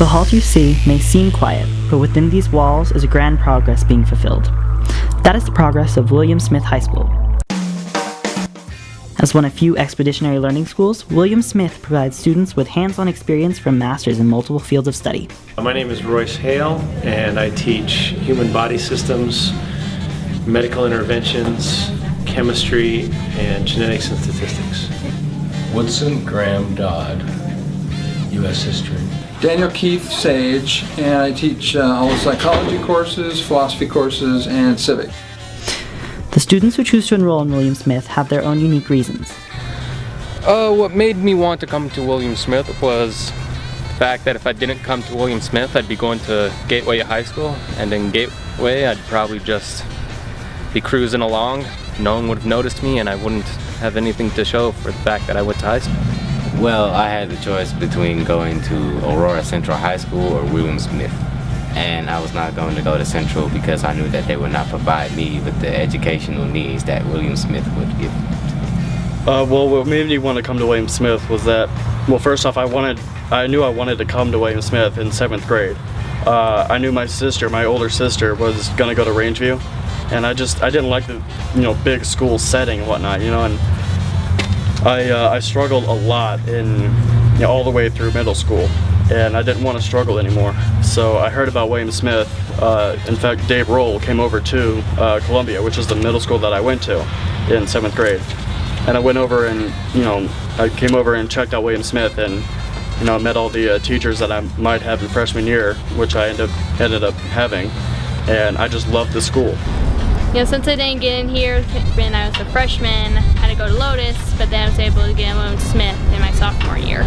The halls you see may seem quiet, but within these walls is a grand progress being fulfilled. That is the progress of William Smith High School. As one of few expeditionary learning schools, William Smith provides students with hands-on experience from masters in multiple fields of study. My name is Royce Hale, and I teach human body systems, medical interventions, chemistry, and genetics and statistics. Woodson Graham Dodd, U.S. History. Daniel Keith Sage, and I teach all the psychology courses, philosophy courses, and civic. The students who choose to enroll in William Smith have their own unique reasons. What made me want to come to William Smith was the fact that if I didn't come to William Smith, I'd be going to Gateway High School, and in Gateway, I'd probably just be cruising along. No one would have noticed me, and I wouldn't have anything to show for the fact that I went to high school. Well, I had the choice between going to Aurora Central High School or William Smith. And I was not going to go to Central because I knew that they would not provide me with the educational needs that William Smith would give. What made me want to come to William Smith was that, well, first off, I knew I wanted to come to William Smith in 7th grade. I knew my older sister, was going to go to Rangeview, and I didn't like the, big school setting and whatnot, and I struggled a lot all the way through middle school, and I didn't want to struggle anymore. So I heard about William Smith. In fact, Dave Roll came over to Columbia, which is the middle school that I went to in 7th grade. And I went over and, I came over and checked out William Smith, and, I met all the teachers that I might have in freshman year, which I ended up having, and I just loved the school. Since I didn't get in here when I was a freshman, I had to go to Lotus, but then I was able to get in William Smith in my sophomore year.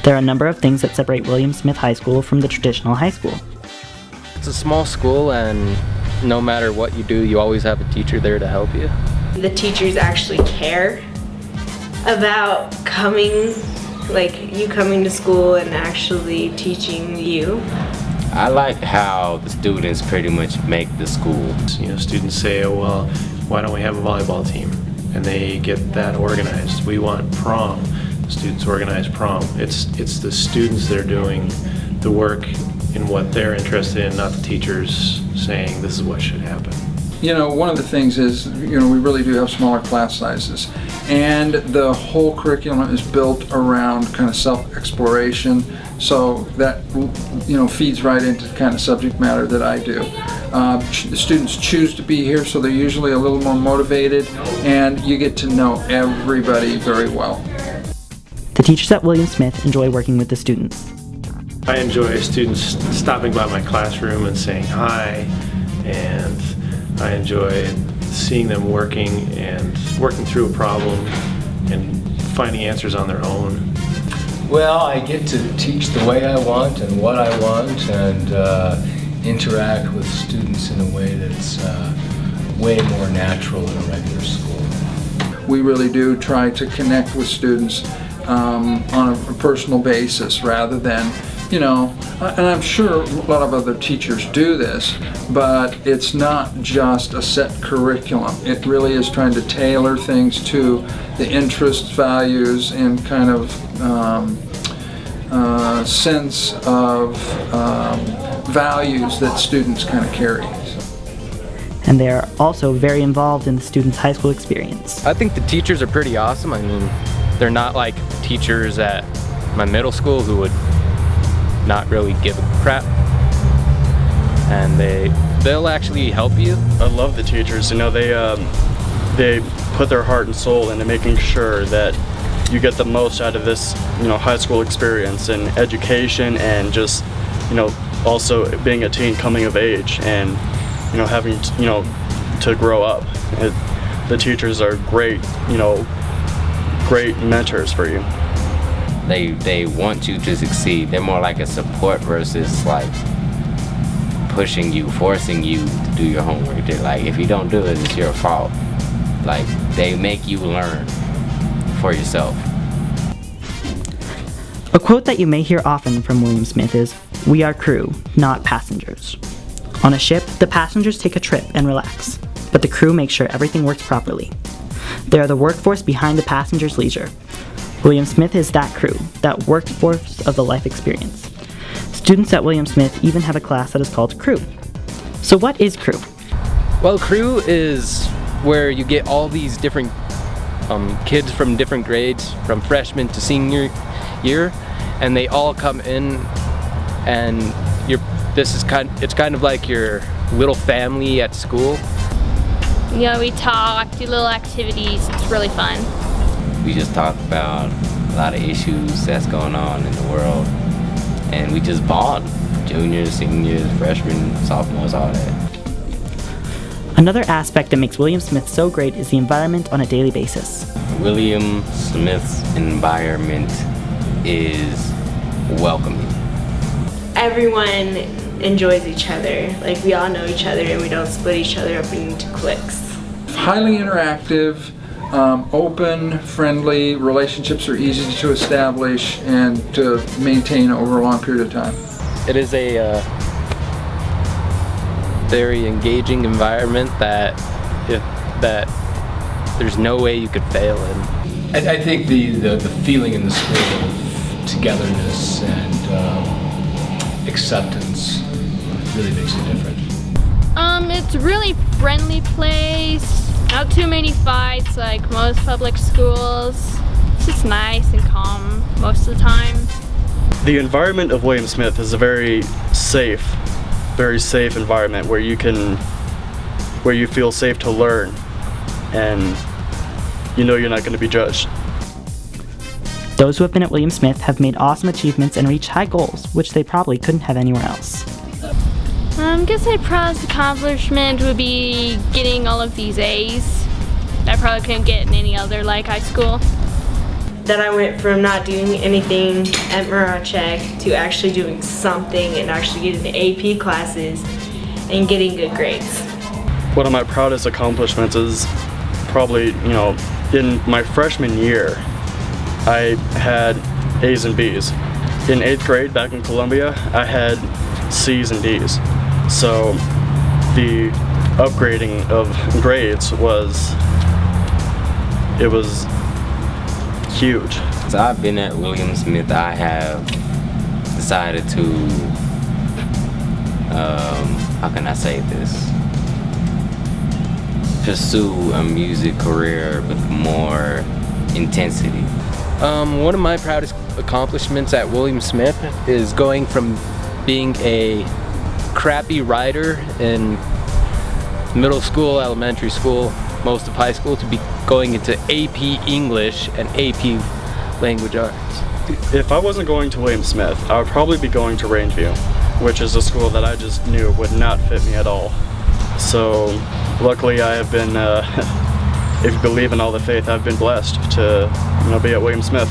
There are a number of things that separate William Smith High School from the traditional high school. It's a small school, and no matter what you do, you always have a teacher there to help you. The teachers actually care about you coming to school and actually teaching you. I like how the students pretty much make the school. Students say, oh, well, why don't we have a volleyball team? And they get that organized. We want prom. The students organize prom. It's the students that are doing the work in what they're interested in, not the teachers saying this is what should happen. One of the things is, we really do have smaller class sizes, and the whole curriculum is built around kind of self-exploration, so that, feeds right into the kind of subject matter that I do. The students choose to be here, so they're usually a little more motivated, and you get to know everybody very well. The teachers at William Smith enjoy working with the students. I enjoy students stopping by my classroom and saying hi, and I enjoy seeing them working through a problem and finding answers on their own. Well, I get to teach the way I want and what I want, and interact with students in a way that's way more natural in a regular school. We really do try to connect with students on a personal basis rather than, and I'm sure a lot of other teachers do this, but it's not just a set curriculum. It really is trying to tailor things to the interests, values, and kind of sense of values that students kind of carry. And they are also very involved in the students' high school experience. I think the teachers are pretty awesome. I mean, they're not like teachers at my middle school who would not really give a crap, and they'll actually help you. I love the teachers. They put their heart and soul into making sure that you get the most out of this, high school experience and education, and just, also being a teen coming of age and, having, to grow up. The teachers are great, great mentors for you. They want you to succeed. They're more like a support versus like pushing you, forcing you to do your homework. They're like, if you don't do it, it's your fault. Like, they make you learn for yourself. A quote that you may hear often from William Smith is, "We are crew, not passengers." On a ship, the passengers take a trip and relax, but the crew makes sure everything works properly. They are the workforce behind the passengers' leisure. William Smith is that crew, that workforce of the life experience. Students at William Smith even have a class that is called Crew. So what is Crew? Well, Crew is where you get all these different kids from different grades, from freshman to senior year, and they all come in, and it's kind of like your little family at school. You know, we talk, do little activities. It's really fun. We just talk about a lot of issues that's going on in the world, and we just bond. Juniors, seniors, freshmen, sophomores, all that. Another aspect that makes William Smith so great is the environment on a daily basis. William Smith's environment is welcoming. Everyone enjoys each other. Like, we all know each other and we don't split each other up into cliques. Highly interactive, open, friendly, relationships are easy to establish and to maintain over a long period of time. It is a very engaging environment that there's no way you could fail in. I think the feeling in the school of togetherness and acceptance really makes a difference. It's a really friendly place. Not too many fights like most public schools. It's just nice and calm most of the time. The environment of William Smith is a very safe environment where you feel safe to learn, and you know you're not going to be judged. Those who have been at William Smith have made awesome achievements and reached high goals, which they probably couldn't have anywhere else. I guess my proudest accomplishment would be getting all of these A's. I probably couldn't get in any other like high school. That I went from not doing anything at Check to actually doing something and actually getting AP classes and getting good grades. One of my proudest accomplishments is probably, in my freshman year, I had A's and B's. In 8th grade back in Columbia, I had C's and D's. So the upgrading of grades was huge. So I've been at William Smith. I have decided to, how can I say this? Pursue a music career with more intensity. One of my proudest accomplishments at William Smith is going from being a crappy writer in middle school, elementary school, most of high school, to be going into AP English and AP Language Arts. If I wasn't going to William Smith, I would probably be going to Rangeview, which is a school that I just knew would not fit me at all. So luckily I have been, if you believe in all the faith, I've been blessed to be at William Smith.